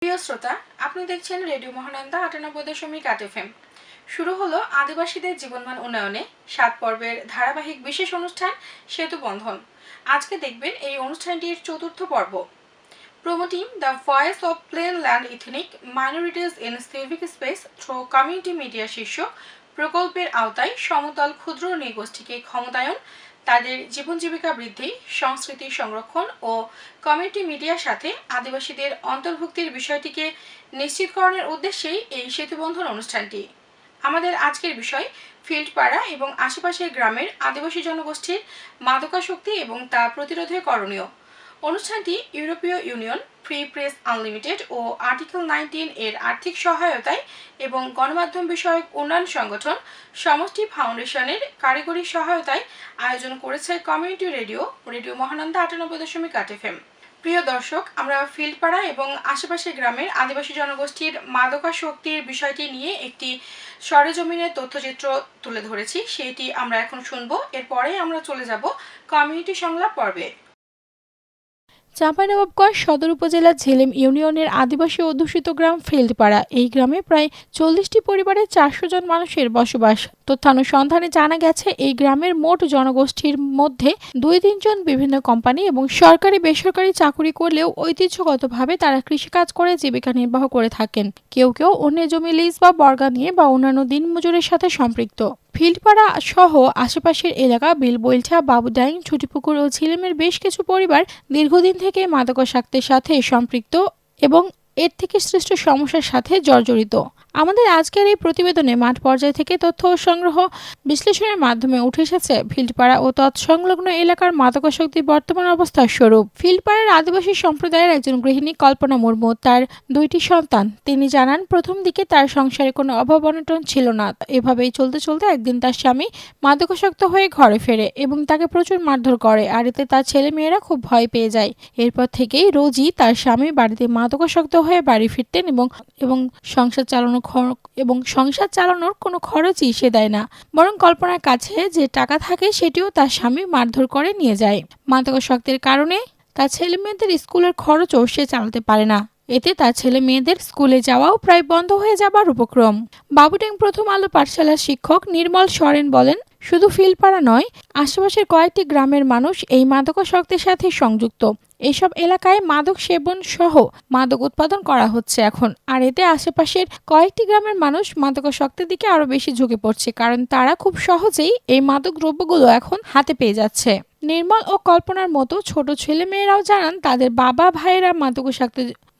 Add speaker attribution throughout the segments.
Speaker 1: প্রিয় শ্রোতা, আপনি দেখছেন রেডিও মহানন্দা ৯৮.৮ FM। শুরু হলো আদিবাসীদের জীবনমান উন্নয়নে ৭ পর্বের ধারাবাহিক বিশেষ অনুষ্ঠান সেতু বন্ধন। আজকে দেখবেন এই অনুষ্ঠানটির চতুর্থ পর্ব, promoting the voice of plain land ethnic minorities in civic space through community media শীর্ষক প্রকল্পের আওতায় সমতল ক্ষুদ্র নৃগোষ্ঠীকে ক্ষমতায়ন, তাদের জীবন জীবিকা বৃদ্ধি, সংস্কৃতি সংরক্ষণ ও কমিউনিটি মিডিয়ার সাথে আদিবাসীদের অন্তর্ভুক্তির বিষয়টিকে নিশ্চিতকরণের উদ্দেশ্যেই এই সেতুবন্ধন অনুষ্ঠানটি। আমাদের আজকের বিষয় ফিল্ডপাড়া এবং আশেপাশের গ্রামের আদিবাসী জনগোষ্ঠীর মাদকাসক্তি এবং তা প্রতিরোধে করণীয়। অনুষ্ঠানটি ইউরোপীয় ইউনিয়ন, ফ্রি প্রেস আনলিমিটেড ও আর্টিকেল 19 এর আর্থিক সহায়তায় এবং গণমাধ্যম বিষয়ক উন্নয়ন সংগঠন সমষ্টি ফাউন্ডেশনের কারিগরি সহায়তায় আয়োজন করেছে কমিউনিটি রেডিও মহানন্দা ৯৮.৮ FM। প্রিয় দর্শক, আমরা ফিল্ডপাড়া এবং আশেপাশের গ্রামের আদিবাসী জনগোষ্ঠীর মাদকাসক্তির বিষয়টি নিয়ে একটি সরেজমিনের তথ্যচিত্র তুলে ধরেছি, সেটি আমরা এখন শুনবো। এরপরে আমরা চলে যাব কমিউনিটি সংলাপ পর্বে।
Speaker 2: চাঁপাইনবাবগঞ্জ সদর উপজেলার ঝেলেম ইউনিয়নের আদিবাসী অধ্যুষিত গ্রাম ফিল্ডপাড়া। এই গ্রামে প্রায় ৪০টি পরিবারে ৪০০ জন মানুষের বসবাস। তথ্যানুসন্ধানে জানা গেছে, এই গ্রামের মোট জনগোষ্ঠীর মধ্যে ২-৩ জন বিভিন্ন কোম্পানি এবং সরকারি বেসরকারি চাকুরি করলেও ঐতিহ্যগতভাবে তারা কৃষিকাজ করে জীবিকা নির্বাহ করে থাকেন। কেউ কেউ অন্যের জমি লিজ বা বর্গা নিয়ে বা অন্যান্য দিনমজুরের সাথে সম্পৃক্ত। ফিল্ডপাড়া সহ আশেপাশের এলাকা বিলবৈলঠা, বাবুডাইং, ছুটিপুকুর ও ঝিলেমের বেশ কিছু পরিবার দীর্ঘদিন থেকে মাদকাসক্তের সাথে সম্পৃক্ত এবং এর থেকে সৃষ্ট সমস্যার সাথে জর্জরিত। আমাদের আজকের এই প্রতিবেদনে মাঠ পর্যায় থেকে তথ্য ও সংগ্রহ বিশ্লেষণের মাধ্যমে উঠে এসেছে ফিল্ডপাড়া ও তৎসংলগ্ন এলাকার মাদকাসক্তির বর্তমান অবস্থার স্বরূপ। ফিল্ডপাড়ার আদিবাসী সম্প্রদায়ের একজন গৃহিণী কল্পনা মুর্মু, তার 2টি সন্তান। তিনি জানান, প্রথম দিকে তার সংসারে কোনো অভাব অনটন ছিল না। এভাবেই চলতে চলতে একদিন তার স্বামী মাদকাসক্ত হয়ে ঘরে ফেরে এবং তাকে প্রচুর মারধর করে, আর এতে তার ছেলে মেয়েরা খুব ভয় পেয়ে যায়। এরপর থেকেই রোজই তার স্বামী বাড়িতে মাদকাসক্ত হয়ে বাড়ি ফিরতেন এবং সংসার চালানোর কোনো খরচই সে দেয় না, বরং কল্পনার কাছে যে টাকা থাকে সেটিও তার স্বামী মারধর করে নিয়ে যায়। মাদকাসক্তের কারণে তার ছেলে মেয়েদের স্কুলের খরচও সে চালাতে পারে না। এতে তার ছেলে মেয়েদের স্কুলে যাওয়াও প্রায় বন্ধ হয়ে যাবার উপক্রম। বাবুড্যাং প্রথম আলো পাঠশালার শিক্ষক নির্মল সরেন বলেন, শুধু ফিল্ডপাড়া নয়, আশেপাশের কয়েকটি গ্রামের মানুষ এই মাদকাসক্তের সাথে সংযুক্ত। এসব এলাকায় মাদক সেবন সহ মাদক উৎপাদন করা হচ্ছে এখন, আর এতে আশেপাশের কয়েকটি গ্রামের মানুষ মাদকাসক্তের দিকে আরো বেশি ঝুঁকে পড়ছে, কারণ তারা খুব সহজেই এই মাদক দ্রব্যগুলো এখন হাতে পেয়ে যাচ্ছে। নির্মল ও কল্পনার মতো ছোট ছেলে মেয়েরাও জানান, তাদের বাবা ভাইয়েরা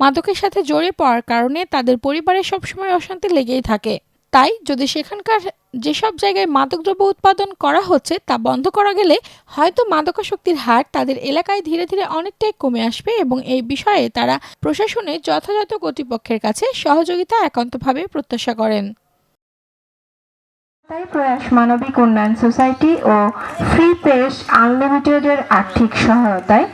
Speaker 2: মাদকের সাথে জড়িয়ে পড়ার কারণে তাদের পরিবারে সবসময় অশান্তি লেগেই থাকে। তাই যদি সেখানকার যেসব জায়গায় মাদকদ্রব্য উৎপাদন করা হচ্ছে তা বন্ধ করা গেলে হয়তো মাদকাসক্তির হার তাদের এলাকায় ধীরে ধীরে অনেকটাই কমে আসবে এবং এই বিষয়ে তারা প্রশাসনের যথাযথ কর্তৃপক্ষের কাছে সহযোগিতা একান্তভাবে প্রত্যাশা করেন।
Speaker 3: তাই প্রয়াস মানবিক উন্নয়ন সোসাইটি ও ফ্রি প্রেস আনলিমিটেডের আর্থিক সহায়তায়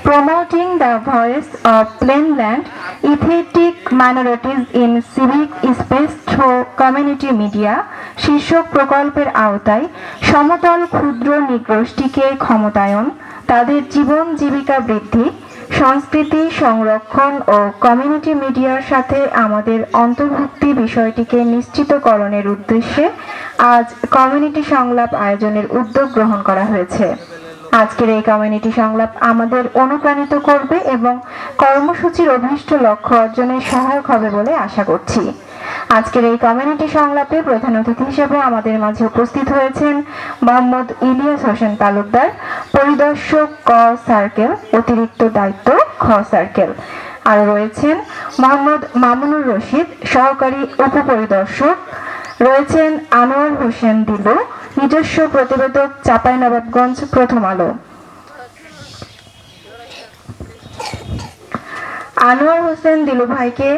Speaker 3: promoting the voice of plain land ethnic minorities in civic space through community media শীর্ষক প্রকল্পের আওতায় সমতল ক্ষুদ্র নৃগোষ্ঠীকে ক্ষমতায়ন, তাদের জীবন জীবিকা বৃদ্ধি, সংস্কৃতি সংরক্ষণ ও কমিউনিটি মিডিয়ার সাথে আমাদের অন্তর্ভুক্তি বিষয়টিকে নিশ্চিতকরণের উদ্দেশ্যে আজ কমিউনিটি সংলাপ আয়োজনের উদ্যোগ গ্রহণ করা হয়েছে। আজকের এই কমিউনিটি সংলাপ আমাদের অনুপ্রাণিত করবে এবং কর্মসূচির অভীষ্ট লক্ষ্য অর্জনে সহায়ক হবে বলে আশা করছি। আজকের এই কমিউনিটি সংলাপে প্রধান অতিথি হিসেবে আমাদের মাঝে উপস্থিত হয়েছেন মোহাম্মদ ইলিয়াস হোসেন তালুকদার, পরিদর্শক ক সার্কেল, অতিরিক্ত দায়িত্ব খ সার্কেল। আর রয়েছেন মোহাম্মদ মামুনুর রশিদ, সহকারী উপপরিদর্শক। রয়েছেন আনোয়ার হোসেন দিলু, নিজস্ব প্রতিবেদক, চাঁপাইনবাবগঞ্জ প্রথম আলো। আনোয়ার হোসেন দিলু ভাইকে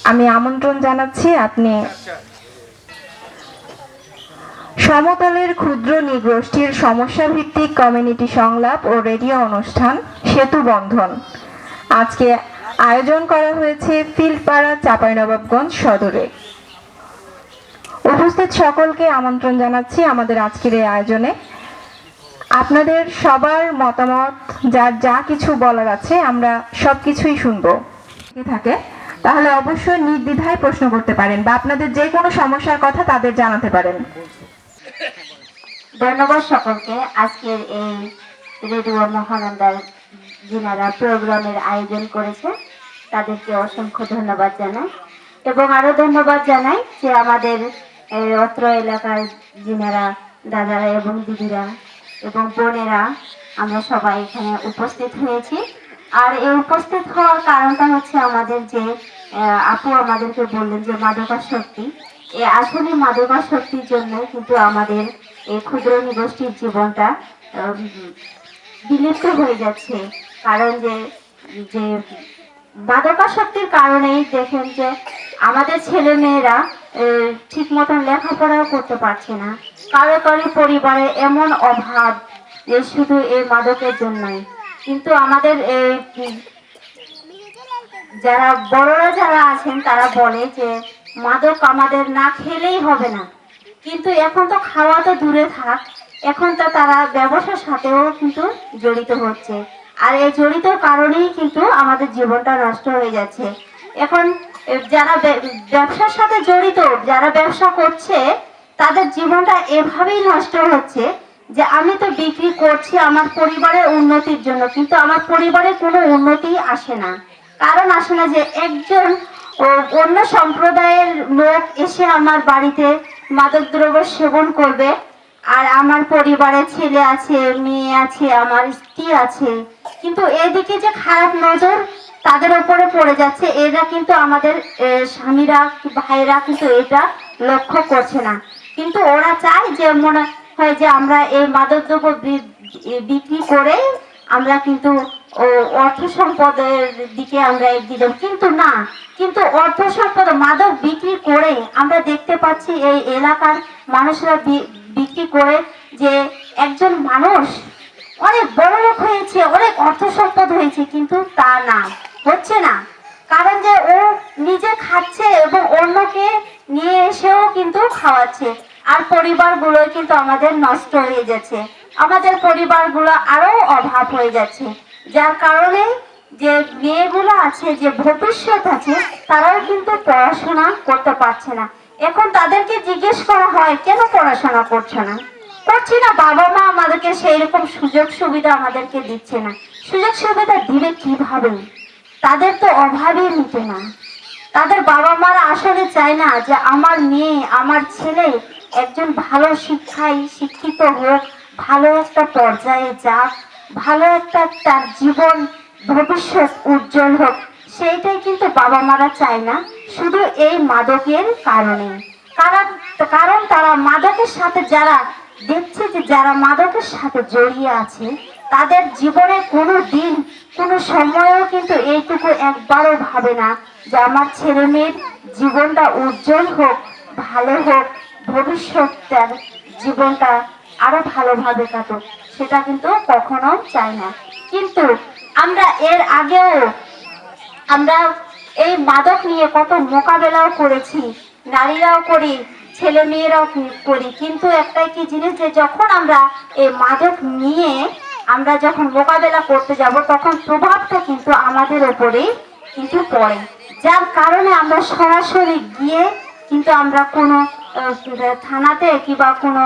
Speaker 3: আমি আমন্ত্রণ জানাচ্ছি। আপনি সমতলের ক্ষুদ্র নৃগোষ্ঠীর সমস্যা ভিত্তিক কমিউনিটি সংলাপ ও রেডিও অনুষ্ঠান সেতু বন্ধন আজকে আয়োজন করা হয়েছে ফিল্ডপাড়া, চাঁপাইনবাবগঞ্জ সদরে। উপস্থিত সকলকে আমন্ত্রণ জানাচ্ছি আমাদের আজকের এই আয়োজনে। আপনাদের সবার মতামত, যার যা কিছু বলার আছে আমরা সবকিছুই শুনবো থাকে। তাহলে অবশ্যই নির্দ্বিধায় প্রশ্ন করতে পারেন বা আপনাদের যে কোনো সমস্যার কথা তাদের জানাতে পারেন।
Speaker 4: ধন্যবাদ সকলকে। আজকের এই রেডিও মহানন্দার যিনারা প্রোগ্রামের আয়োজন করেছে তাদেরকে অসংখ্য ধন্যবাদ জানাই এবং আরো ধন্যবাদ জানাই যে আমাদের অত্র এলাকার যিনারা দাদারা এবং দিদিরা এবং বোনেরা আমরা সবাই এখানে উপস্থিত হয়েছি। আর এই উপস্থিত হওয়ার কারণটা হচ্ছে আমাদের যে আপু আমাদেরকে বললেন যে মাদকাসক্তি, এই আসলে মাদকাসক্তির জন্য কিন্তু আমাদের এই ক্ষুদ্র নিগোষ্ঠীর জীবনটা বিলুপ্ত হয়ে যাচ্ছে। কারণ যে যে মাদকাসক্তির কারণেই দেখেন যে আমাদের ছেলে মেয়েরা ঠিক মতন লেখাপড়াও করতে পারছে না। কারো কারো পরিবারে এমন অভাব যে শুধু এই মাদকের জন্যই। কিন্তু আমাদের যারা বড়রা যারা আছেন তারা বলে যে মাদক আমাদের না খেলেই হবে না, কিন্তু এখন তো খাওয়া তো দূরে থাক, এখন তো তারা ব্যবসার সাথেও কিন্তু জড়িত হচ্ছে। আর এই জড়িত কারণেই কিন্তু আমাদের জীবনটা নষ্ট হয়ে যাচ্ছে। এখন যারা ব্যবসার সাথে জড়িত, যারা ব্যবসা করছে, তাদের জীবনটা এভাবেই নষ্ট হচ্ছে যে আমি তো বিক্রি করছি আমার পরিবারের উন্নতির জন্য, কিন্তু আমার পরিবারে কোনো উন্নতি আসে না। কারণ আসে না যে একজন অন্য সম্প্রদায়ের লোক এসে আমার বাড়িতে মাদকদ্রব্য সেবন করবে, আর আমার পরিবারে ছেলে আছে, মেয়ে আছে, আমার স্ত্রী আছে, কিন্তু এদিকে যে খারাপ নজর তাদের উপরে পড়ে যাচ্ছে, এরা কিন্তু আমাদের স্বামীরা ভাইরা কিন্তু এটা লক্ষ্য করছে না। কিন্তু ওরা চায় যে মনে হয় যে আমরা এই মাদকদ্রব্য বিক্রি করে আমরা কিন্তু অর্থ সম্পদের দিকে আমরা এগিয়ে যাব, কিন্তু না, কিন্তু অর্থ সম্পদ মাদক বিক্রি করে আমরা দেখতে পাচ্ছি এই এলাকার মানুষরা বিক্রি করে যে একজন মানুষ অনেক বড় লোক হয়েছে, অনেক অর্থ সম্পদ হয়েছে, কিন্তু তা না, হচ্ছে না। কারণ যে ও নিজে খাচ্ছে এবং অন্যকে নিয়ে এসেও কিন্তু খাওয়াচ্ছে, আর পরিবারগুলো কিন্তু আমাদের নষ্ট হয়ে যাচ্ছে, আমাদের পরিবারগুলো আরো অভাব হয়ে যাচ্ছে, যার কারণে যে মেয়েগুলো আছে, যে ভবিষ্যৎ আছে, তারাও কিন্তু পড়াশোনা করতে পারছে না। এখন তাদেরকে জিজ্ঞেস করা হয় কেন পড়াশোনা করছো না, করছি না, বাবা মা আমাদেরকে সেই রকম সুযোগ সুবিধা আমাদেরকে দিচ্ছে না। সুযোগ সুবিধা দিবে কিভাবে? তাদের তো অভাবই মিটে না। তাদের বাবা মারা আসলে চায় না যে আমার মেয়ে, আমার ছেলে একজন ভালো শিক্ষায় শিক্ষিত হোক, ভালো একটা পর্যায়ে যাক, ভালো একটা তার জীবন ভবিষ্যৎ উজ্জ্বল হোক, সেইটাই কিন্তু বাবা মারা চায় না, শুধু এই মাদকের কারণে। কারণ তারা মাদকের সাথে যারা দেখছে যে যারা মাদকের সাথে জড়িয়ে আছে, তাদের জীবনে কোনো দিন কোনো সময়ও কিন্তু এইটুকু একবারও ভাবে না যে আমার ছেলে মেয়ের জীবনটা উজ্জ্বল হোক, ভালো হোক, ভবিষ্যৎ তার জীবনটা আরো ভালোভাবে কাটুক, সেটা কিন্তু কখনো চায় না। কিন্তু আমরা এর আগেও আমরা এই মাদক নিয়ে কত মোকাবেলাও করেছি, নারীরাও করি, ছেলে মেয়েরাও করি, কিন্তু একটাই কি জিনিস যে যখন আমরা এই মাদক নিয়ে আমরা যখন মোকাবেলা করতে যাব, তখন প্রভাবটা কিন্তু আমাদের উপরেই কিন্তু পড়ে, যার কারণে আমরা সরাসরি গিয়ে কিন্তু আমরা কোনো থানাতে কিংবা কোনো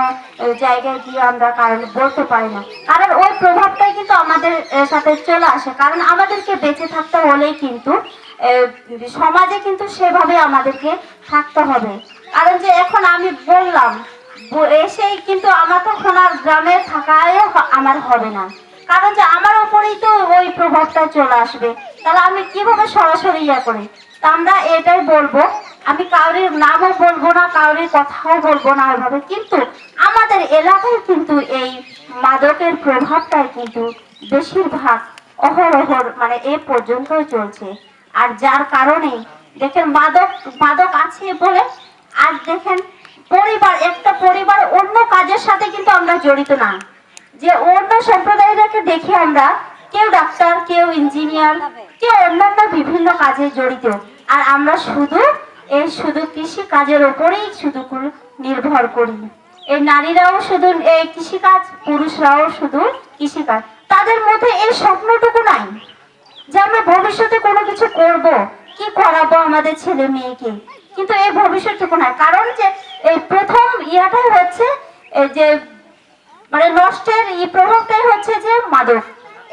Speaker 4: জায়গায় গিয়ে আমরা কারণ বলতে পারি না, কারণ ওই প্রভাবটাই কিন্তু আমাদের সাথে চলে আসে। কারণ আমাদেরকে বেঁচে থাকতে হলেই কিন্তু সমাজে কিন্তু সেভাবে আমাদেরকে থাকতে হবে। কারণ যে এখন আমি বললাম এসেই কিন্তু আমার তখন আর গ্রামে থাকায়ও আমার হবে না, কারণ যে আমার উপরেই তো ওই প্রভাবটা চলে আসবে, তাহলে আমি কিভাবে সরাসরি করি। তা আমরা এটাই বলবো, আমি কাউরির নামও বলবো না, কাউরির কথাও বলবো না এভাবে, কিন্তু আমাদের এলাকায় কিন্তু এই মাদকের প্রভাবটাই কিন্তু বেশিরভাগ অহরহর মানে এ পর্যন্তই চলছে। আর যার কারণে দেখেন মাদক আছে বলে আজ দেখেন একটা পরিবার অন্য কাজের সাথে কিন্তু আমরা জড়িত না, যে অন্য সম্প্রদায়টাকে দেখে আমরা কেউ ডাক্তার, কেউ ইঞ্জিনিয়ার, কেউ অন্যান্য বিভিন্ন কাজে জড়িত, আর আমরা শুধু কৃষি কাজের উপরেই শুধু নির্ভর করি। এই নারীরাও শুধু এই কৃষিকাজ, পুরুষরাও শুধু কৃষিকাজ, তাদের মধ্যে এই স্বপ্নটুকু নাই যে আমরা ভবিষ্যতে কোনো কিছু করব, কি করাবো আমাদের ছেলে মেয়েকে, কিন্তু এই ভবিষ্যৎটুকু না। কারণ যে এই প্রথম ইয়াটাই হচ্ছে এই যে মানে নষ্টের এই প্রভাবটাই হচ্ছে যে মাদক।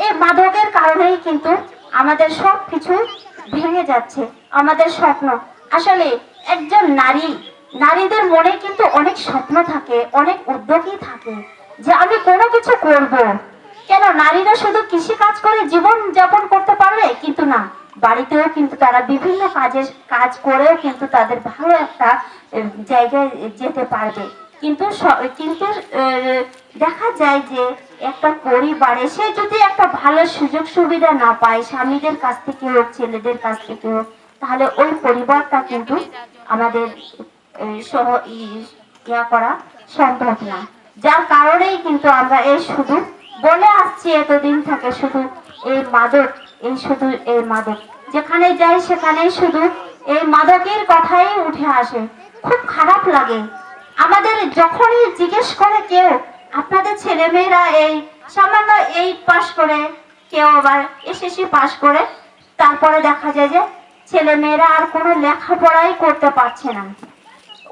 Speaker 4: এই মাদকের কারণেই কিন্তু আমাদের সব কিছু ভেঙে যাচ্ছে, আমাদের স্বপ্ন। আসলে একজন নারীদের মনে কিন্তু অনেক স্বপ্ন থাকে, অনেক উদ্যোগী থাকে যে আমি কোনো কিছু করব। কেন নারীরা শুধু কৃষি কাজ করে জীবন যাপন করতে পারবে? কিন্তু না, বাড়িতেও কিন্তু তারা বিভিন্ন কাজ করেও কিন্তু তাদের ভালো একটা জায়গায় যেতে পারবে। কিন্তু দেখা যায় যে একটা পরিবারে সে যদি একটা ভালো সুযোগ সুবিধা না পায়, স্বামীদের কাছ থেকে হোক, ছেলেদের কাছ থেকে হোক, তাহলে ওই পরিবারটা কিন্তু আমাদের ইয়া করা সম্ভব না। যার কারণেই কিন্তু আমরা এই শুধু বলে আসছি এতদিন থেকে, শুধু এই মাদক, শুধু এই মাদক, যেখানে যাই সেখানেই শুধু এই মাদকের কথাই উঠে আসে। খুব খারাপ লাগে আমাদের যখনই জিজ্ঞেস করে কেউ, আপনাদের ছেলে মেয়েরা এই সামান্য 8 পাস করে, কেউ আবার এসএসসি পাস করে, তারপরে দেখা যায় যে ছেলে মেয়েরা আর কোনো লেখাপড়াই করতে পারছে না।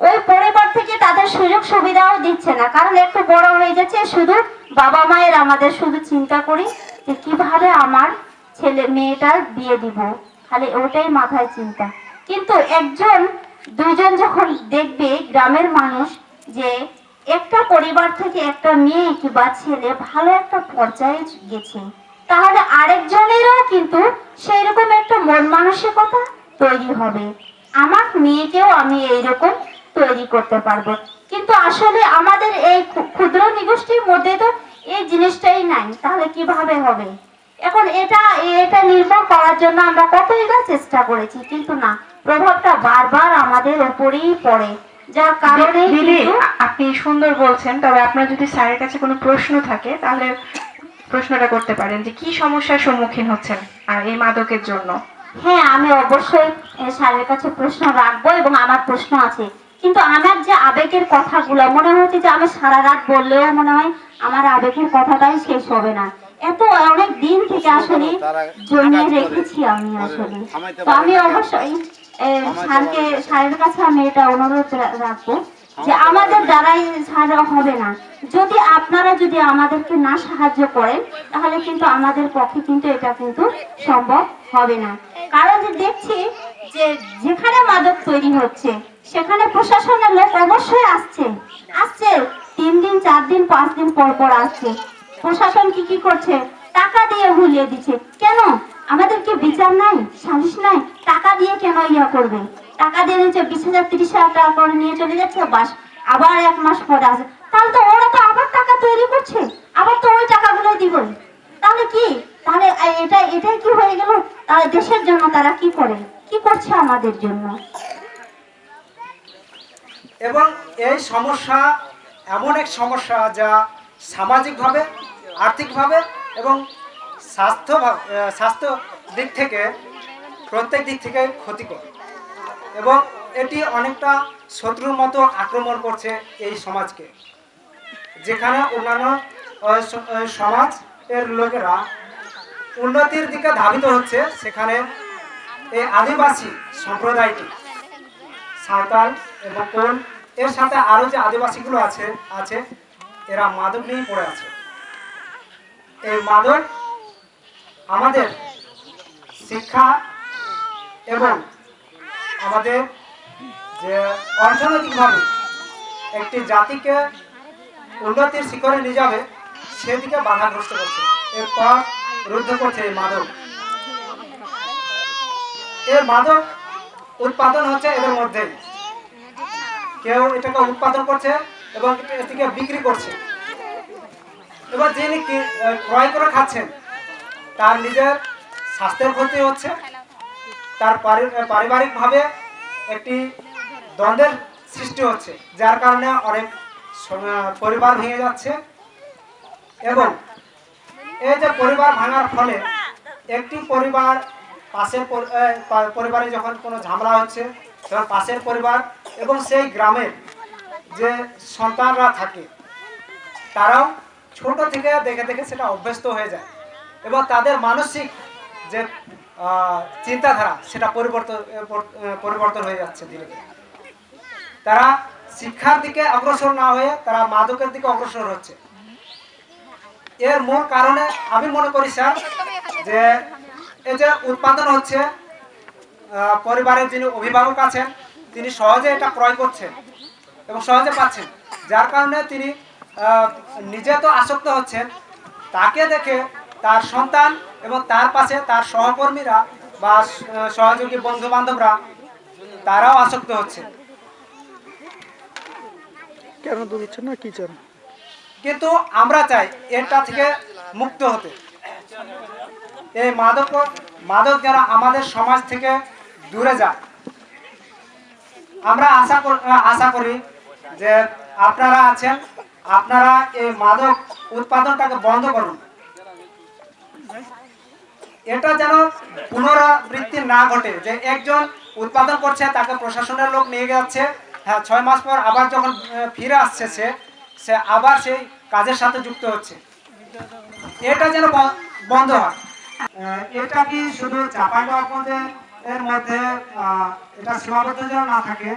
Speaker 4: ওই পরিবার থেকে তাদের সুযোগ সুবিধাও দিচ্ছে না, কারণ একটু বড় হয়ে যাচ্ছে। শুধু বাবা মায়ের আমাদের শুধু চিন্তা করি যে কিভাবে আমার ছেলে মেয়েটার বিয়ে দিব, খালি ওটাই মাথায় চিন্তা। কিন্তু একজন দুজন যখন দেখবে গ্রামের মানুষ যে একটা পরিবার থেকে একটা মেয়ে কিংবা ছেলে ভালো একটা পর্যায়ে গেছে, তাহলে আরেকজনেরও কিন্তু সেই রকম একটা মন মানসিকতা তৈরি হবে, আমার মেয়েকেও আমি এইরকম তৈরি করতে পারবো। কিন্তু আসলে আমাদের এই ক্ষুদ্র নিগোষ্ঠীর মধ্যে তো এই জিনিসটাই নাই, তাহলে কিভাবে হবে? এখন এটা নির্মূল করার জন্য আমরা কতই না চেষ্টা করেছি, কিন্তু না, প্রভাবটা বারবার আমাদের উপরেই পড়ে। যার কারণে
Speaker 1: দিদি, আপনি সুন্দর বলছেন, তবে আপনার যদি স্যারের কাছে কোনো প্রশ্ন থাকে তাহলে প্রশ্নটা করতে পারেন যে কি সমস্যার সম্মুখীন হচ্ছেন আর এই মাদকের জন্য।
Speaker 4: হ্যাঁ, আমি অবশ্যই স্যারের কাছে প্রশ্ন রাখবো এবং আমার প্রশ্ন আছে। কিন্তু আমার যে আবেগের কথাগুলো মনে হচ্ছে যে আমি সারা রাত বললেও মনে হয় আমার আবেগের কথাটাই শেষ হবে না। এত অনেক দিন থেকে আসলে জমিয়ে রেখেছি আমি আসলে। তো আমি অবশ্যই স্যারের কাছে আমি এটা অনুরোধ রাখবো যে আমাদের দ্বারাই ছাড়া হবে না। যদি আপনারা যদি আমাদেরকে না সাহায্য করেন, তাহলে কিন্তু আমাদের পক্ষে কিন্তু এটা কিন্তু সম্ভব হবে না। কারণ যে দেখছি যে যেখানে মাদক তৈরি হচ্ছে সেখানে প্রশাসনের লোক অবশ্যই আসছে 3 দিন 4 দিন 5 দিন পর পর আসছে। প্রশাসন কি করছে? টাকা দিয়ে ভুলিয়ে দিচ্ছে। কেন? আমাদের কি বিচার নাই, সালিশ নাই? টাকা দিয়ে কেন ইয়া করবে? টাকা দিয়ে নিচ্ছে 20,000 30,000 টাকা করে নিয়ে চলে যাচ্ছে, বাস আবার 1 মাস পরে আসে। তাহলে তো ওরা তো আবার টাকা তৈরি করছে, আবার তো ওই টাকাগুলো দিবে। তাহলে কি, তাহলে এটাই কি হয়ে গেল? তাহলে দেশের জন্য তারা কি করে, কি করছে আমাদের জন্য?
Speaker 5: এবং এই সমস্যা এমন এক সমস্যা যা সামাজিকভাবে, আর্থিকভাবে এবং স্বাস্থ্য দিক থেকে, প্রত্যেক দিক থেকে ক্ষতিকর, এবং এটি অনেকটা শত্রুর মতো আক্রমণ করছে এই সমাজকে। যেখানে অন্যান্য সমাজ এর লোকেরা উন্নতির দিকে ধাবিত হচ্ছে, সেখানে এই আদিবাসী সম্প্রদায়টি, সাঁওতাল এবং কোল, এর সাথে আরো যে আদিবাসীগুলো আছে এরা মাদক নিয়ে পড়ে আছে। এই মাদক আমাদের শিক্ষা এবং আমাদের যে অর্থনৈতিকভাবে একটি জাতিকে উন্নতির শিখরে নিয়ে যাবে সেদিকে বাধাগ্রস্ত করছে, এর পথ রুদ্ধ করছে এই মাদক। এর মাদক উৎপাদন হচ্ছে এদের মধ্যে, কেউ এটাকে উৎপাদন করছে এবং এটিকে বিক্রি করছে। এবার যিনি ক্রয় করে খাচ্ছেন তার নিজের স্বাস্থ্যের ক্ষতি হচ্ছে, তার পারিবারিকভাবে একটি দ্বন্দ্বের সৃষ্টি হচ্ছে, যার কারণে অনেক পরিবার ভেঙে যাচ্ছে। এবং এই যে পরিবার ভাঙার ফলে একটি পরিবার পাশের পরিবারে যখন কোনো ঝামেলা হচ্ছে, তখন পাশের পরিবার এবং সেই গ্রামের যে সন্তানরা থাকে তারাও ছোট থেকে দেখে দেখে সেটা অভ্যস্ত হয়ে যায়, এবং তাদের মানসিক যে চিন্তাধারা সেটা পরিবর্তন হয়ে যাচ্ছে ধীরে ধীরে। তারা শিক্ষার দিকে অগ্রসর না হয়ে তারা মাদকের দিকে অগ্রসর হচ্ছে। এর মূল কারণে আমি মনে করি স্যার যে এই যে উৎপাদন হচ্ছে, পরিবারের যিনি অভিভাবক আছেন তিনি সহজে এটা ক্রয় করছেন এবং সহজে পাচ্ছেন, যার কারণে তিনি নিজে তো আসক্ত হচ্ছেন, তাকে দেখে তার সন্তান এবং তার পাশে তার সহকর্মীরা বা সহযোগী বন্ধু বান্ধবরা তারাও আসক্ত হচ্ছে।
Speaker 6: কেন দূর হচ্ছে না কি চান?
Speaker 5: কিন্তু আমরা চাই এটা থেকে মুক্ত হতে। এই মাদক যেন আমাদের সমাজ থেকে দূরে যায়। আমরা আশা করি যে আপনারা আছেন, আপনারা এই মাদক উৎপাদনটাকে বন্ধ করুন। এটা যেন পুনরাবৃত্তি না ঘটে যে একজন উৎপাদন করছে, তাকে প্রশাসনের লোক নিয়ে যাচ্ছে, হ্যাঁ 6 মাস পর আবার যখন ফিরে আসছে সে আবার সেই কাজের সাথে যুক্ত হচ্ছে। এটা যেন বন্ধ হয়। এটা কি শুধু চাঁপাইনবাবগঞ্জের এর মধ্যে এটা সীমাবদ্ধ যেন না থাকে,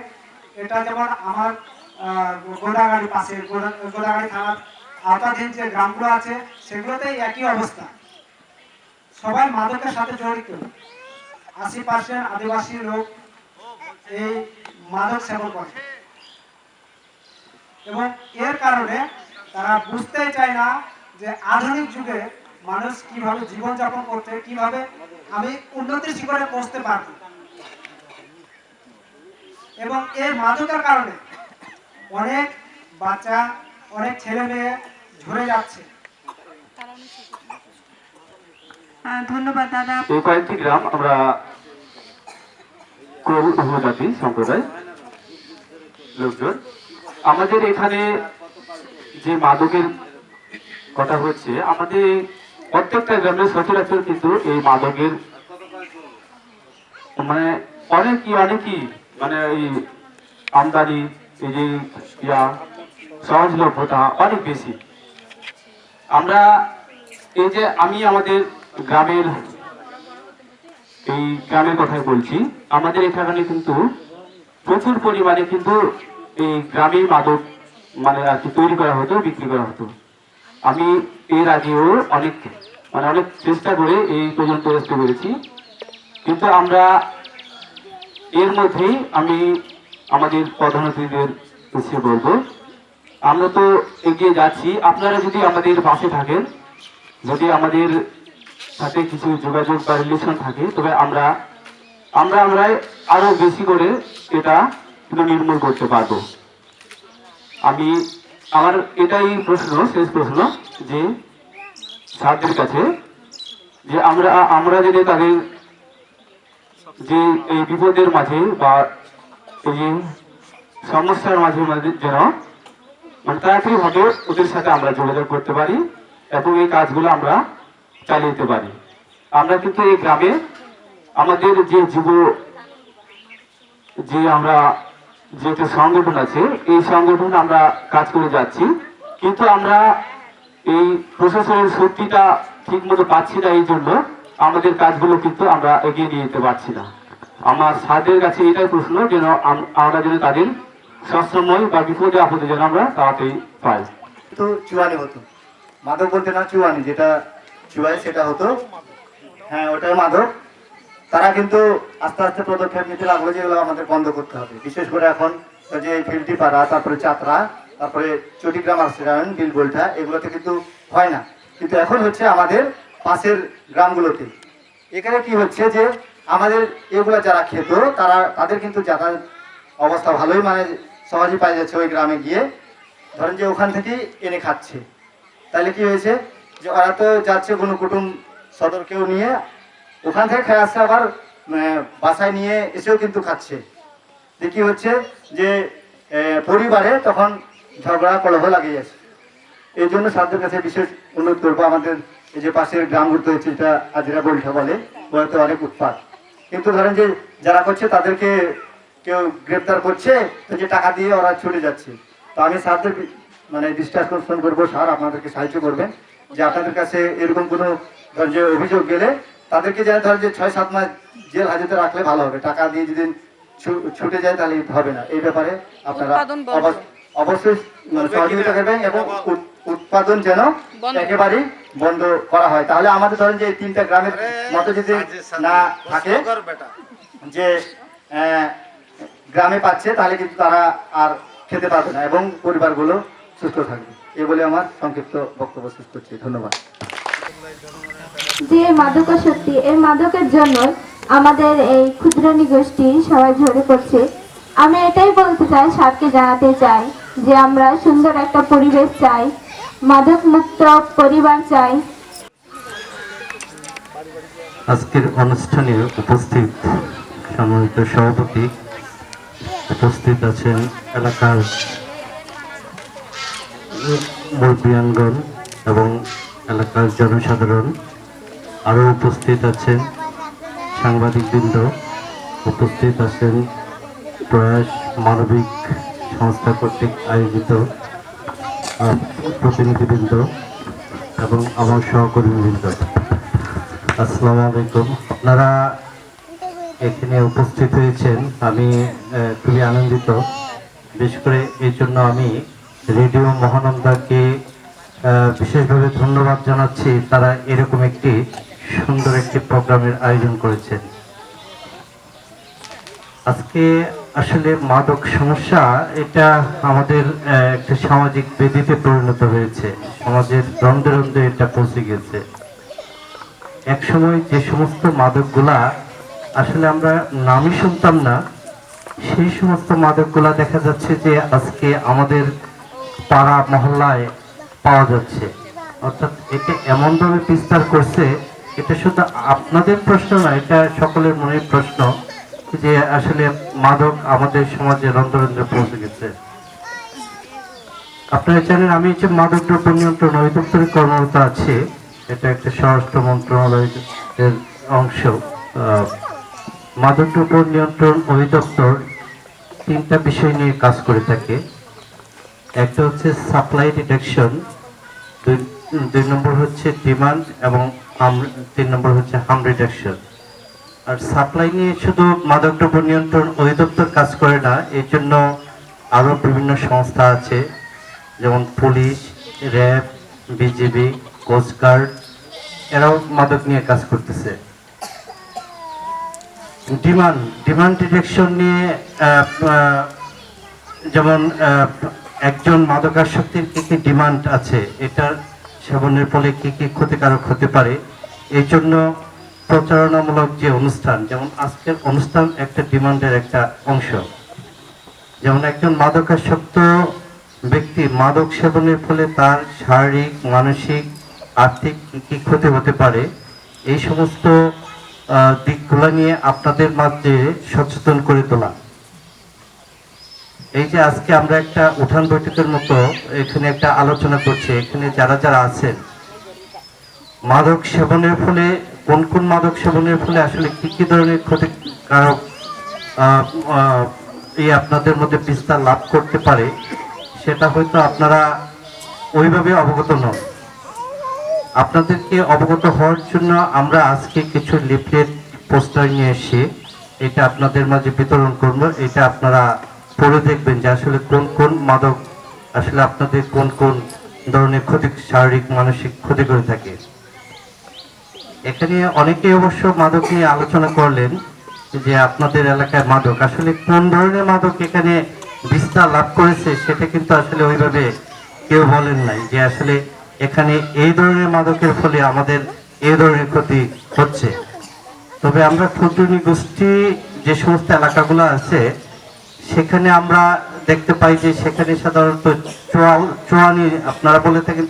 Speaker 5: এটা যেমন আমার গোদাগাড়ি পাশে গোদাগাড়ি থানার আওতাধীন যে গ্রামগুলো আছে সেগুলোতে একই অবস্থা। সবাই মাদকের সাথে জড়িত। 80% আদিবাসী লোক এই মাদক সেবন করে এবং এর কারণে তারা বুঝতেই চায় না যে আধুনিক যুগে মানুষ কিভাবে জীবনযাপন করতে, কিভাবে আমি উন্নতির শিখরে পৌঁছতে পারব। এবং এই মাদকের কারণে অনেক বাচ্চা, অনেক ছেলে মেয়ে ঝরে যাচ্ছে।
Speaker 3: ধন্যবাদ দাদা।
Speaker 7: এই কয়েকটি গ্রাম আমরা কোল উপজাতি সম্প্রদায় লোকজন, আমাদের এখানে যে মাদকের কথা হচ্ছে, আমাদের প্রত্যেকটা গ্রামে সচরাচর কিন্তু এই মাদকের মানে অনেকই মানে এই আমদানি, এই যে সহজলভ্যতা অনেক বেশি। আমরা এই যে আমি আমাদের গ্রামের কথাই বলছি, আমাদের এখানে কিন্তু প্রচুর পরিমাণে কিন্তু এই গ্রামের মাদক মানে আর কি তৈরি করা হতো, বিক্রি করা হতো। আমি এর আগেও অনেক চেষ্টা করে এই পর্যন্ত আসতে পেরেছি, কিন্তু আমরা এর মধ্যেই আমি আমাদের প্রধান অতিথিদের এসে বলবো, আমরা তো এগিয়ে যাচ্ছি, আপনারা যদি আমাদের পাশে থাকেন, যদি আমাদের সাথে কিছু যোগাযোগ বা রিলেশন থাকে, তবে আমরা আরো বেশি করে এটা কিন্তু নির্মূল করতে পারবো। আমার এটাই শেষ প্রশ্ন যে স্যারদের কাছে, যে আমরা যদি তাদের যে এই বিপদের মাঝে বা এই যে সমস্যার মাঝে যেন মানে তাড়াতাড়ি ভাবে ওদের সাথে আমরা যোগাযোগ করতে পারি এবং এই কাজগুলো আমরা চালিয়ে যেতে পারি। আমরা কিন্তু এই গ্রামে আমাদের যে আমরা যে একটা সংগঠন আছে, এই সংগঠন আমরা কাজ করে যাচ্ছি, কিন্তু আমরা এই প্রশাসনের শক্তিটা ঠিক মতো পাচ্ছি না, এই জন্য আমাদের কাজগুলো কিন্তু আমরা এগিয়ে নিয়ে যেতে পারছি না। আমার স্যারদের কাছে এটাই প্রশ্ন, যেন আমরা যেন তাদের সবসময় বা বিপদে আপদে যেন আমরা তাড়াতাড়ি পাই।
Speaker 8: তো চুয়ানি হতো, মাদক বলতে না চুয়ানি, যেটা চুয়াই সেটা হতো, হ্যাঁ ওটাই মাদক। তারা কিন্তু আস্তে আস্তে পদক্ষেপ নিতে লাগলো যেগুলো আমাদের বন্ধ করতে হবে। বিশেষ করে এখন যে ফিল্টিপাড়া, তারপরে চাতরা, তারপরে চটিগ্রাম আশ্রয়ন, বিলবোলটা, এগুলোতে কিন্তু হয় না, কিন্তু এখন হচ্ছে আমাদের পাশের গ্রামগুলোতে। এখানে কি হচ্ছে যে আমাদের এগুলো যারা খেত তাদের কিন্তু যাতায়াত অবস্থা ভালোই, মানে সহজেই পাই যাচ্ছে ওই গ্রামে গিয়ে, ধরেন যে ওখান থেকেই এনে খাচ্ছে। তাহলে কি হয়েছে যে ওরা তো যাচ্ছে কোনো কুটুম সদরকেও নিয়ে ওখান থেকে খেয়ে আসছে, আবার বাসায় নিয়ে এসেও কিন্তু খাচ্ছে। দেখি হচ্ছে যে পরিবারে তখন ঝগড়া কলহ লাগিয়ে যাচ্ছে। এই জন্য স্যারদের কাছে বিশেষ অনুরোধ করবো, আমাদের এই যে পাশের গ্রামগুলো হচ্ছে, এটা আজিরা বলটা বলে, ওরাতে অনেক উৎপাত, কিন্তু ধরেন যে যারা করছে তাদেরকে কেউ গ্রেপ্তার করছে, তো যে টাকা দিয়ে ওরা ছুটে যাচ্ছে। তো আমি স্যারদের মানে দৃষ্টি আকর্ষণ করবো, স্যার আপনাদেরকে সাহায্য করবেন যে আপনাদের কাছে এরকম কোনো যে অভিযোগ গেলে তাদেরকে যেন ধরেন যে 6-7 মাস জেল হাজতে রাখলে ভালো হবে। টাকা দিয়ে যদি ছুটে যায় তাহলে হবে না। এই ব্যাপারে আপনারা অবশ্যই সহযোগিতা করবেন এবং উৎপাদন যেন একেবারেই বন্ধ করা হয়। তাহলে আমাদের ধরেন যে 3টা গ্রামের মতো যদি না থাকে যে গ্রামে পাচ্ছে, তাহলে কিন্তু তারা আর খেতে পারবে না এবং পরিবারগুলো সুস্থ থাকবে। এই বলে আমার সংক্ষিপ্ত বক্তব্য শেষ করছি। ধন্যবাদ।
Speaker 9: যে মাদকাসক্তি, এই মাদকের জন্য আমাদের এই ক্ষুদ্রানী গোষ্ঠী সবাই ঝরে পড়ছে। আমি এটাই বলতে চাই, স্যারকে জানাতে চাই যে আমরা সুন্দর একটা পরিবেশ চাই, মাদক মুক্ত পরিবার চাই।
Speaker 10: আজকের অনুষ্ঠানে উপস্থিত সম্মানিত সভাপতি, উপস্থিত আছেন এলাকার মুরব্বিয়ানগণ এবং এলাকার জনসাধারণ, আরও উপস্থিত আছেন সাংবাদিকবৃন্দ, উপস্থিত আছেন প্রয়াস মানবিক সংস্থা কর্তৃক আয়োজিত প্রতিনিধিবৃন্দ এবং আমার সহকর্মীবৃন্দ, আসসালামু আলাইকুম। আপনারা এখানে উপস্থিত হয়েছেন, আমি খুবই আনন্দিত। বিশেষ করে এই জন্য আমি রেডিও মহানন্দাকে বিশেষভাবে ধন্যবাদ জানাচ্ছি। তারা এরকম একটি সুন্দর একটি প্রোগ্রামের আয়োজন করেছেন। আজকে আসলে মাদক সমস্যা এটা আমাদের একটা সামাজিক ব্যাধিতে পরিণত হয়েছে, সমাজের দ্বন্দ্বে দ্বন্দ্বে এটা পৌঁছে গেছে। একসময় যে সমস্ত মাদকগুলা আসলে আমরা নামই শুনতাম না, সেই সমস্ত মাদকগুলা দেখা যাচ্ছে যে আজকে আমাদের পাড়া মহল্লায় পাওয়া যাচ্ছে। অর্থাৎ এটা এমনভাবে বিস্তার করছে, এটা শুধু আপনাদের প্রশ্ন না, এটা সকলের মনের প্রশ্ন যে আসলে মাদক আমাদের সমাজে রন্ধ্রে রন্ধ্রে পৌঁছে গেছে। আপনারা জানেন আমি যে মাদক দ্রব্য নিয়ন্ত্রণ অধিদপ্তরের কর্মরত আছে, এটা একটা স্বরাষ্ট্র মন্ত্রণালয়ের অংশ। মাদক দ্রব্য নিয়ন্ত্রণ অধিদপ্তর 3টা বিষয় নিয়ে কাজ করে থাকে। একটা হচ্ছে সাপ্লাই ডিটেকশন, 2 নম্বর হচ্ছে ডিমান্ড এবং 3 নম্বর হচ্ছে হার্ম রিডাকশন। আর সাপ্লাই নিয়ে শুধু মাদক দ্রব্য নিয়ন্ত্রণ অধিদপ্তর কাজ করে না, এর জন্য আরও বিভিন্ন সংস্থা আছে, যেমন পুলিশ, র্যাব, বিজিবি, কোস্টগার্ড, এরাও মাদক নিয়ে কাজ করতেছে। ডিমান্ড ডিটেকশন নিয়ে যেমন একজন মাদকাসক্তির কি কি ডিমান্ড আছে, এটার সেবনের ফলে কি কি ক্ষতিকারক হতে পারে, এই জন্য প্রচারণামূলক যে অনুষ্ঠান, যেমন আজকের অনুষ্ঠান একটা ডিমান্ডের একটা অংশ। যেমন একজন মাদকাসক্ত ব্যক্তি মাদক সেবনের ফলে তার শারীরিক, মানসিক, আর্থিক কি কি ক্ষতি হতে পারে, এই সমস্ত দিকগুলো নিয়ে আপনাদের মাঝে সচেতন করে তোলা। এই যে আজকে আমরা একটা উঠান বৈঠকের মতো এখানে একটা আলোচনা করছি, এখানে যারা যারা আছেন, মাদক সেবনের ফলে কোন কোন মাদক সেবনের ফলে আসলে কি কি ধরনের ক্ষতিকারক এই আপনাদের মধ্যে বিস্তার লাভ করতে পারে, সেটা হয়তো আপনারা ওইভাবে অবগত নন। আপনাদেরকে অবগত হওয়ার জন্য আমরা আজকে কিছু লিফলেট পোস্টার নিয়ে এসে এটা আপনাদের মাঝে বিতরণ করব। এটা আপনারা পড়ে দেখবেন যে আসলে কোন কোন মাদক আসলে আপনাদের কোন কোন ধরনের ক্ষতি, শারীরিক মানসিক ক্ষতি করে থাকে। এখানে অনেকে অবশ্য মাদক নিয়ে আলোচনা করলেন যে আপনাদের এলাকায় মাদক আসলে কোন ধরনের মাদক এখানে বিস্তার লাভ করেছে, সেটা কিন্তু আসলে ওইভাবে কেউ বলেন নাই যে আসলে এখানে এই ধরনের মাদকের ফলে আমাদের এই ধরনের ক্ষতি হচ্ছে। তবে আমরা ক্ষুদ্রনী গোষ্ঠী যে সমস্ত এলাকাগুলো আছে সেখানে আমরা দেখতে পাই যে সেখানে সাধারণত চোয়ানি, আপনারা বলে থাকেন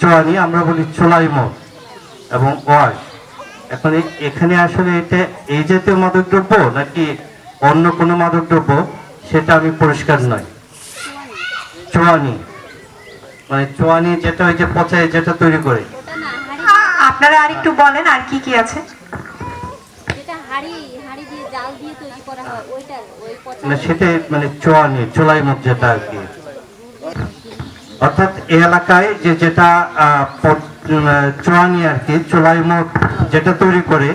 Speaker 10: চোয়ানি, আমরা বলি চোলাই মদ এবং ওয়াশ। এখন এখানে আসলে এটা এই জাতীয় মাদকদ্রব্য নাকি অন্য কোনো মাদকদ্রব্য সেটা আমি পরিষ্কার নয়। চোয়ানি মানে চোয়ানি যেটা ওই যে পচায় যেটা তৈরি করে।
Speaker 3: আপনারা আরেকটু বলেন আর কি কি আছে?
Speaker 10: না সেটা মানে চোয়ানি, চোলাই মদ যেটা আর কি। অর্থাৎ এই এলাকায় যে যেটা চোয়ানি আর কি, চোলাই মদ যেটা তৈরি করে,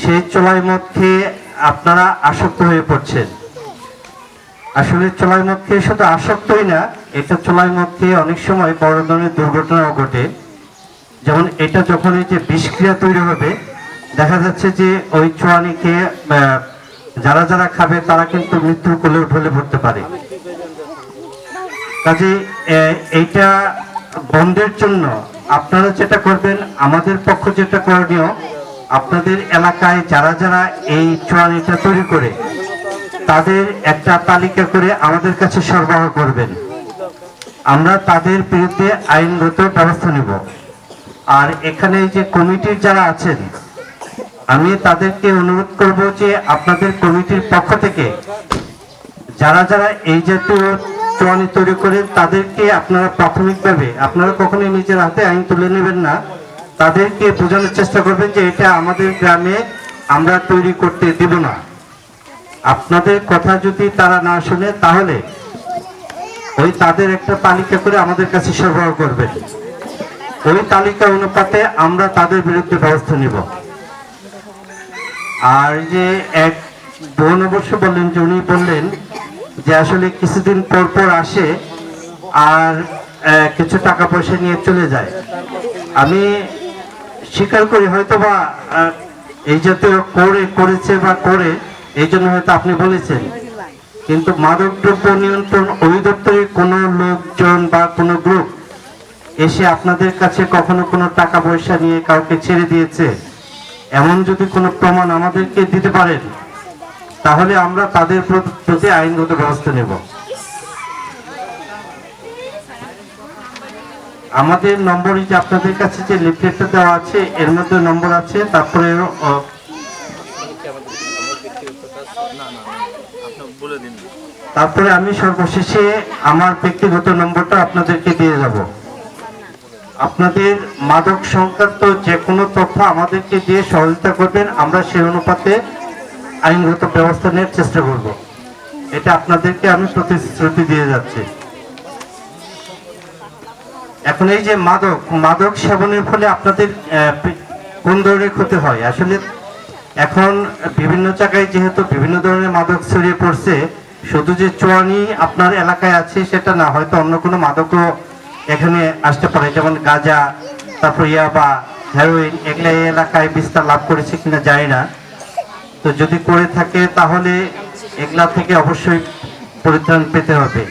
Speaker 10: সেই চোলাই মদ খেয়ে আপনারা আসক্ত হয়ে পড়ছেন। আসলে চোলাই মদ খেয়ে শুধু আসক্তই না, এটা চোলাই মদ খেয়ে অনেক সময় বড় ধরনের দুর্ঘটনাও ঘটে। যেমন এটা যখন এই যে বিষক্রিয়া তৈরি হবে, দেখা যাচ্ছে যে ওই চোয়ানি খেয়ে যারা যারা খাবে তারা কিন্তু মৃত্যুর কোলে ঢলে পড়তে পারে। কাজে এইটা বন্ধের জন্য আপনারা যেটা করবেন, আমাদের পক্ষ যেটা করণীয়, আপনাদের এলাকায় যারা যারা এই চোয়ানিটা তৈরি করে তাদের একটা তালিকা করে আমাদের কাছে সরবরাহ করবেন। আমরা তাদের বিরুদ্ধে আইনগত ব্যবস্থা নেব। আর এখানে যে কমিটির যারা আছেন, আমি তাদেরকে অনুরোধ করব যে আপনাদের কমিটির পক্ষ থেকে যারা যারা এই জাতীয় চোয়ানি তৈরি করে তাদেরকে আপনারা প্রাথমিকভাবে, আপনারা কখনোই নিজের হাতে আইন তুলে নেবেন না, তাদেরকে বোঝানোর চেষ্টা করবেন যে এটা আমাদের গ্রামে আমরা তৈরি করতে দেব না। আপনাদের কথা যদি তারা না শুনে তাহলে ওই তাদের একটা তালিকা করে আমাদের কাছে সরবরাহ করবেন। ওই তালিকা অনুপাতে আমরা তাদের বিরুদ্ধে ব্যবস্থা নিব। আর যে এক বোন অবশ্য বললেন, যে উনি বললেন যে আসলে কিছুদিন পর পর আসে আর কিছু টাকা পয়সা নিয়ে চলে যায়। আমি স্বীকার করি হয়তো বা এই জাতীয় করেছে বা করে, এই জন্য হয়তো আপনি বলেছেন, কিন্তু মাদকদ্রব্য নিয়ন্ত্রণ অধিদপ্তরের কোনো লোকজন বা কোনো গ্রুপ এসে আপনাদের কাছে কখনো কোনো টাকা পয়সা নিয়ে কাউকে ছেড়ে দিয়েছে এমন যদি কোনো প্রমাণ আমাদেরকে দিতে পারেন, তাহলে আমরা তাদের প্রতি আইনগত ব্যবস্থা নেব। আমাদের নম্বরই যে আপনাদের কাছে যে লিফলেটটা দেওয়া আছে এর মধ্যে নম্বর আছে, তারপরে আমি সর্বশেষে আমার ব্যক্তিগত নম্বরটা আপনাদেরকে দিয়ে যাব। আপনাদের মাদক সংক্রান্ত যে কোনো তথ্য আমাদেরকে দিয়ে সহযোগিতা করবেন, আমরা সেই অনুপাতে আইনগত ব্যবস্থা নেওয়ার চেষ্টা করব। এটা আপনাদেরকে আমি প্রতিশ্রুতি দিয়ে যাচ্ছি। এখন এই যে মাদক সেবনের ফলে আপনাদের কোন ধরনের ক্ষতি হয়, আসলে এখন বিভিন্ন জায়গায় যেহেতু বিভিন্ন ধরনের মাদক ছড়িয়ে পড়ছে, শুধু যে চোয়ানি আপনার এলাকায় আছে সেটা না, হয়তো অন্য কোনো মাদকও এখানে আসতে পারে, যেমন গাঁজা, তারপর ইয়াবা, হেরোইন, এগুলা এই এলাকায় বিস্তার লাভ করেছে কিনা জানি না। তো যদি করে থাকে তাহলে এগুলা থেকে অবশ্যই পরিত্রাণ পেতে হবে।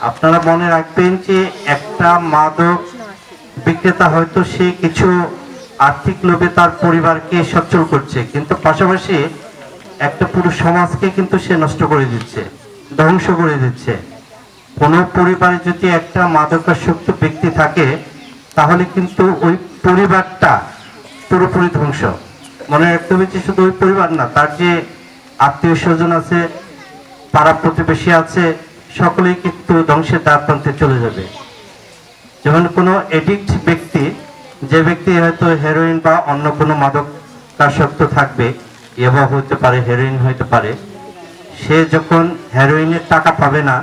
Speaker 10: আপনারা মনে রাখবেন যে একটা মাদক বিক্রেতা হয়তো সে কিছু আর্থিক লোভে তার পরিবারকে সচ্ছল করছে, কিন্তু পাশাপাশি একটা পুরো সমাজকে কিন্তু সে নষ্ট করে দিচ্ছে, ধ্বংস করে দিচ্ছে। কোনো পরিবারে যদি একটা মাদকাসক্ত ব্যক্তি থাকে তাহলে কিন্তু ওই পরিবারটা পুরোপুরি ধ্বংস। মনে রাখতে হবে যে শুধু ওই পরিবার না, তার যে আত্মীয় স্বজন আছে, পাড়া প্রতিবেশী আছে, সকলেই কিন্তু ধ্বংসের দ্বার প্রান্তে চলে যাবে। যেমন কোনো এডিক্ট ব্যক্তি, যে ব্যক্তি হয়তো হেরোইন বা অন্য কোনো মাদকাসক্ত থাকবে, ইয়াবা হতে পারে, হেরোইন হতে পারে, সে যখন হেরোইনের টাকা পাবে না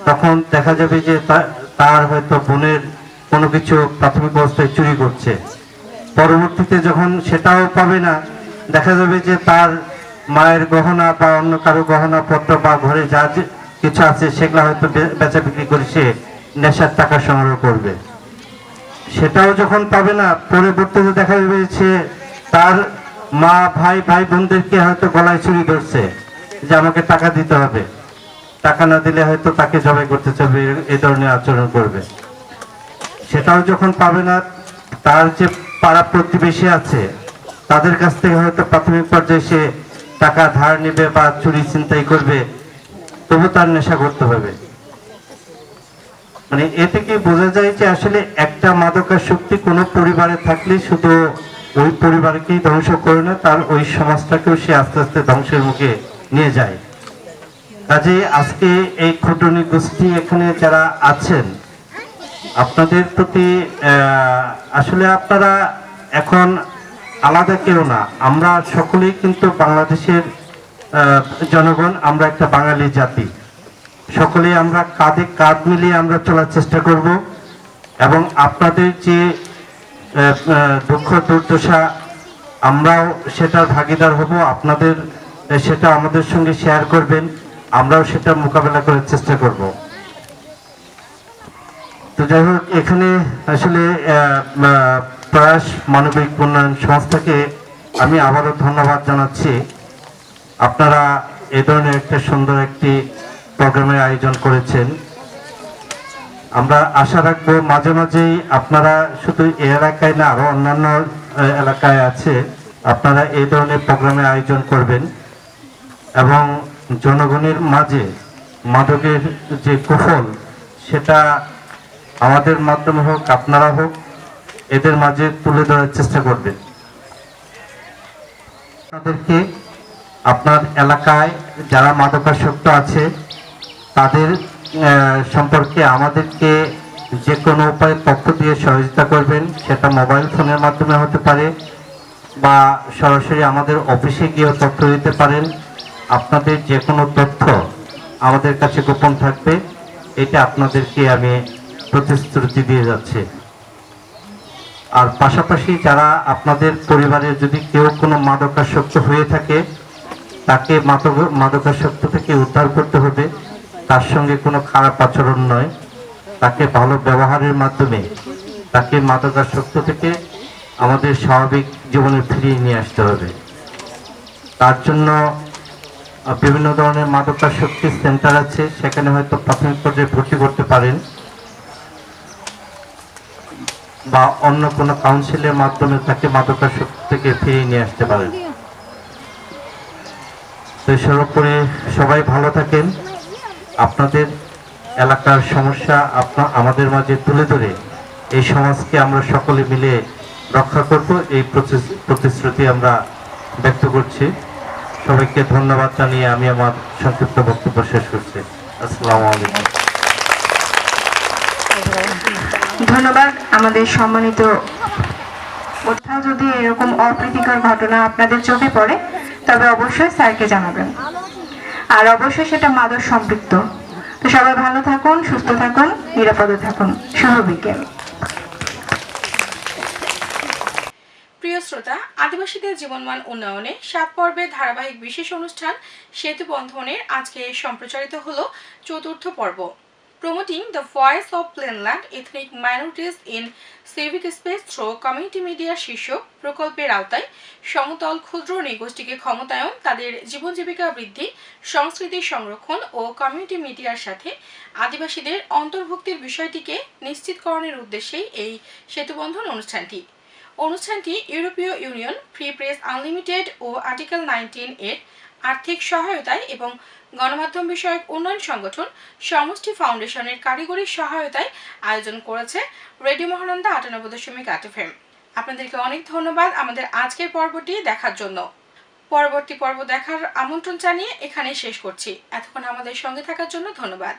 Speaker 10: তখন দেখা যাবে যে তার হয়তো বোনের কোনো কিছু প্রাথমিক অবস্থায় চুরি করছে, পরবর্তীতে যখন সেটাও পাবে না দেখা যাবে যে তার মায়ের গহনা বা অন্য কারো গহনা পত্র বা ঘরে যা কিছু আছে সেগুলো হয়তো বেচা বিক্রি করে সে নেশার টাকা সংগ্রহ করবে। সেটাও যখন পাবে না, পরবর্তীতে দেখা যাবে যে তার মা ভাই বোনদেরকে হয়তো গলায় চুরি ধরছে যে আমাকে টাকা দিতে হবে, টাকা না দিলে হয়তো তাকে জবাই করতে চাবে, এই ধরনের আচরণ করবে। সেটাও যখন পাবে না, তার যে পাড়া প্রতিবেশী আছে তাদের কাছ থেকে হয়তো প্রাথমিক পর্যায়ে সে টাকা ধার নেবে বা চুরি ছিনতাই করবে, তবু তার নেশা করতে হবে। মানে এ থেকে বোঝা যায় যে আসলে একটা মাদকাসক্তি কোনো পরিবারে থাকলে শুধু ওই পরিবারকেই ধ্বংস করে না, তার ওই সমাজটাকেও সে আস্তে আস্তে ধ্বংসের মুখে নিয়ে যায়। কাজে আজকে এই খুঁটুনি গোষ্ঠী এখানে যারা আছেন, আপনাদের প্রতি আসলে আপনারা এখন আলাদা কেউ না, আমরা সকলেই কিন্তু বাংলাদেশের জনগণ, আমরা একটা বাঙালি জাতি, সকলেই আমরা কাঁধে কাঁধ মিলিয়ে আমরা চলার চেষ্টা করব। এবং আপনাদের যে দুঃখ দুর্দশা আমরাও সেটার ভাগিদার হব, আপনাদের সেটা আমাদের সঙ্গে শেয়ার করবেন, আমরাও সেটা মোকাবেলা করার চেষ্টা করব। তো যাই হোক, এখানে আসলে প্রয়াস মানবিক উন্নয়ন সংস্থাকে আমি আবারও ধন্যবাদ জানাচ্ছি। আপনারা এ ধরনের একটা সুন্দর একটি প্রোগ্রামের আয়োজন করেছেন। আমরা আশা রাখবো মাঝে মাঝেই আপনারা শুধু এই এলাকায় না, আরো অন্যান্য এলাকায় আছে, আপনারা এই ধরনের প্রোগ্রামের আয়োজন করবেন এবং জনগণের মাঝে মাদকের যে কুফল সেটা আমাদের মাধ্যমে হোক, আপনারা হোক, এদের মাঝে তুলে ধরার চেষ্টা করবেন। আপনাদেরকে আপনার এলাকায় যারা মাদকাসক্ত আছে তাদের সম্পর্কে আমাদেরকে যে কোনো উপায়ে তথ্য দিয়ে সহযোগিতা করবেন। সেটা মোবাইল ফোনের মাধ্যমে হতে পারে বা সরাসরি আমাদের অফিসে গিয়েও তথ্য দিতে পারেন। আপনাদের যে কোনো তথ্য আমাদের কাছে গোপন থাকবে, এটা আপনাদেরকে আমি প্রতিশ্রুতি দিয়ে যাচ্ছি। আর পাশাপাশি যারা আপনাদের পরিবারের যদি কেউ কোনো মাদকাসক্ত হয়ে থাকে, তাকে মাদকাসক্ত থেকে উদ্ধার করতে হবে। তার সঙ্গে কোনো খারাপ আচরণ নয়, তাকে ভালো ব্যবহারের মাধ্যমে তাকে মাদকাসক্ত থেকে আমাদের স্বাভাবিক জীবনে ফিরিয়ে নিয়ে আসতে হবে। তার জন্য বিভিন্ন ধরনের মাদকাসক্তি সেন্টার আছে, সেখানে হয়তো প্রাথমিক পর্যায়ে ভর্তি করতে পারেন বা অন্য কোনো কাউন্সিলের মাধ্যমে তাকে মাদকাসক্তি থেকে ফিরিয়ে নিয়ে আসতে পারেন। তো সর্বোপরি সবাই ভালো থাকেন। আপনাদের এলাকার সমস্যা আমাদের মাঝে তুলে ধরে এই সমাজকে আমরা সকলে মিলে রক্ষা করব, এই প্রতিশ্রুতি আমরা ব্যক্ত করছি। সবাইকে ধন্যবাদ জানিয়ে আমি আমার সংক্ষিপ্ত বক্তব্য শেষ করছি। আসসালামু আলাইকুম।
Speaker 3: ধন্যবাদ আমাদের সম্মানিত। কোথাও যদি এরকম অপ্রীতিকর ঘটনা আপনাদের চোখে পড়ে তবে অবশ্যই স্যারকে জানাবেন, আর অবশ্যই সেটা মাদক সম্পৃক্ত। তো সবাই ভালো থাকুন, সুস্থ থাকুন, নিরাপদে থাকুন। শুভ বিকেল।
Speaker 1: প্রিয় শ্রোতা, আদিবাসীদের জীবনমান উন্নয়নে 7 পর্বের ধারাবাহিক বিশেষ অনুষ্ঠান সেতু বন্ধনের আজকে সম্প্রচারিত হলো 4র্থ পর্ব। Promoting the voice of Plainland ethnic minorities in civic space through community media শীর্ষক প্রকল্পের আওতায় সমতল ক্ষুদ্র নৃগোষ্ঠীকে ক্ষমতায়ন, তাদের জীবন জীবিকা বৃদ্ধি, সংস্কৃতি সংরক্ষণ ও কমিউনিটি মিডিয়ার সাথে আদিবাসীদের অন্তর্ভুক্তির বিষয়টিকে নিশ্চিতকরণের উদ্দেশ্যেই এই সেতুবন্ধন অনুষ্ঠানটি ইউরোপীয় ইউনিয়ন, ফ্রি প্রেস আনলিমিটেড ও আর্টিকেল 19 এর আর্থিক সহায়তায় এবং গণমাধ্যম বিষয়ক উন্নয়ন সংগঠন সমষ্টি ফাউন্ডেশনের কারিগরি সহায়তায় আয়োজন করেছে রেডিও মহানন্দা 98.8 FM। আপনাদেরকে অনেক ধন্যবাদ আমাদের আজকের পর্বটি দেখার জন্য। পরবর্তী পর্ব দেখার আমন্ত্রণ জানিয়ে এখানেই শেষ করছি। এতক্ষণ আমাদের সঙ্গে থাকার জন্য ধন্যবাদ।